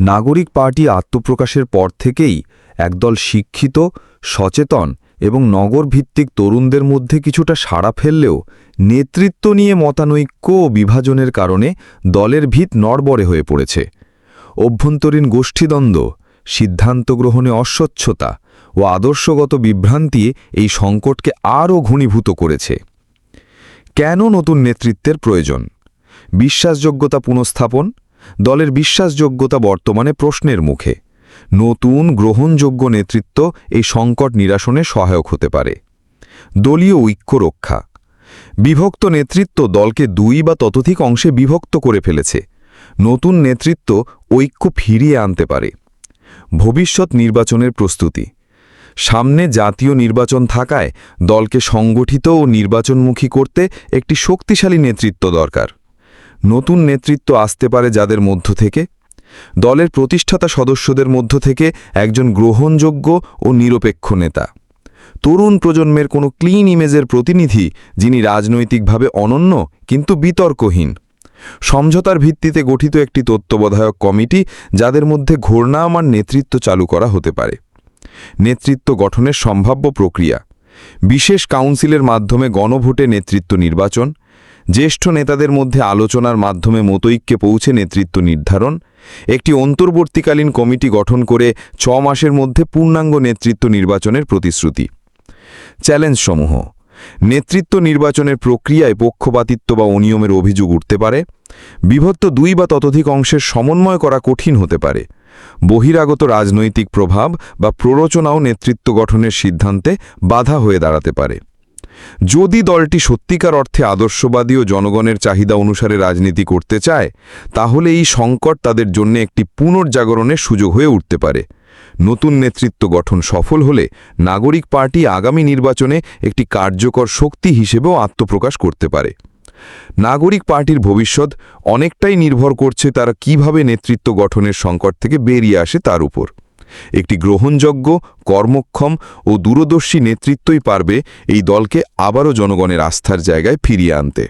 নাগরিক পার্টি আত্মপ্রকাশের পর থেকেই একদল শিক্ষিত, সচেতন এবং নগরভিত্তিক তরুণদের মধ্যে কিছুটা সাড়া ফেললেও নেতৃত্ব নিয়ে মতানৈক্য ও বিভাজনের কারণে দলের ভিত নড়বড়ে হয়ে পড়েছে। অভ্যন্তরীণ গোষ্ঠীদ্বন্দ্ব, সিদ্ধান্ত গ্রহণে অস্বচ্ছতা ও আদর্শগত বিভ্রান্তি এই সংকটকে আরও ঘনীভূত করেছে। কেন নতুন নেতৃত্বের প্রয়োজন? বিশ্বাসযোগ্যতা পুনঃস্থাপন। দলের বিশ্বাসযোগ্যতা বর্তমানে প্রশ্নের মুখে। নতুন গ্রহণযোগ্য নেতৃত্ব এই সংকট নিরসনে সহায়ক হতে পারে। দলীয় ঐক্য রক্ষা। বিভক্ত নেতৃত্ব দলকে দুই বা ততোধিক অংশে বিভক্ত করে ফেলেছে। নতুন নেতৃত্ব ঐক্য ফিরিয়ে আনতে পারে। ভবিষ্যৎ নির্বাচনের প্রস্তুতি। সামনে জাতীয় নির্বাচন থাকায় দলকে সংগঠিত ও নির্বাচনমুখী করতে একটি শক্তিশালী নেতৃত্ব দরকার। নতুন নেতৃত্ব আসতে পারে যাদের মধ্য থেকে? দলের প্রতিষ্ঠাতা সদস্যদের মধ্য থেকে একজন গ্রহণযোগ্য ও নিরপেক্ষ নেতা। তরুণ প্রজন্মের কোনো ক্লিন ইমেজের প্রতিনিধি, যিনি রাজনৈতিকভাবে অনন্য কিন্তু বিতর্কহীন। সমঝোতার ভিত্তিতে গঠিত একটি তত্ত্বাবধায়ক কমিটি, যাদের মধ্যে ঘূর্ণায়মান নেতৃত্ব চালু করা হতে পারে। নেতৃত্ব গঠনের সম্ভাব্য প্রক্রিয়া। বিশেষ কাউন্সিলের মাধ্যমে গণভোটে নেতৃত্ব নির্বাচন। জ্যেষ্ঠ নেতাদের মধ্যে আলোচনার মাধ্যমে মতৈক্যে পৌঁছে নেতৃত্ব নির্ধারণ। একটি অন্তর্বর্তীকালীন কমিটি গঠন করে 6 মাসের মধ্যে পূর্ণাঙ্গ নেতৃত্ব নির্বাচনের প্রতিশ্রুতি। চ্যালেঞ্জসমূহ। নেতৃত্ব নির্বাচনের প্রক্রিয়ায় পক্ষপাতিত্ব বা অনিয়মের অভিযোগ উঠতে পারে। বিভক্ত 2 বা ততোধিক অংশের সমন্বয় করা কঠিন হতে পারে। বহিরাগত রাজনৈতিক প্রভাব বা প্ররোচনাও নেতৃত্ব গঠনের সিদ্ধান্তে বাধা হয়ে দাঁড়াতে পারে। যদি দলটি সত্যিকার অর্থে আদর্শবাদী ও জনগণের চাহিদা অনুসারে রাজনীতি করতে চায়, তাহলে এই সংকট তাদের জন্য একটি পুনর্জাগরণের সুযোগ হয়ে উঠতে পারে। নতুন নেতৃত্ব গঠন সফল হলে নাগরিক পার্টি আগামী নির্বাচনে একটি কার্যকর শক্তি হিসেবেও আত্মপ্রকাশ করতে পারে। নাগরিক পার্টির ভবিষ্যৎ অনেকটাই নির্ভর করছে তারা কিভাবে নেতৃত্ব গঠনের সংকট থেকে বেরিয়ে আসে তার উপর। একটি গ্রহণযোগ্য, কর্মক্ষম ও দূরদর্শী নেতৃত্বই পারবে এই দলকে আবারও জনগণের আস্থার জায়গায় ফিরিয়ে আনতে।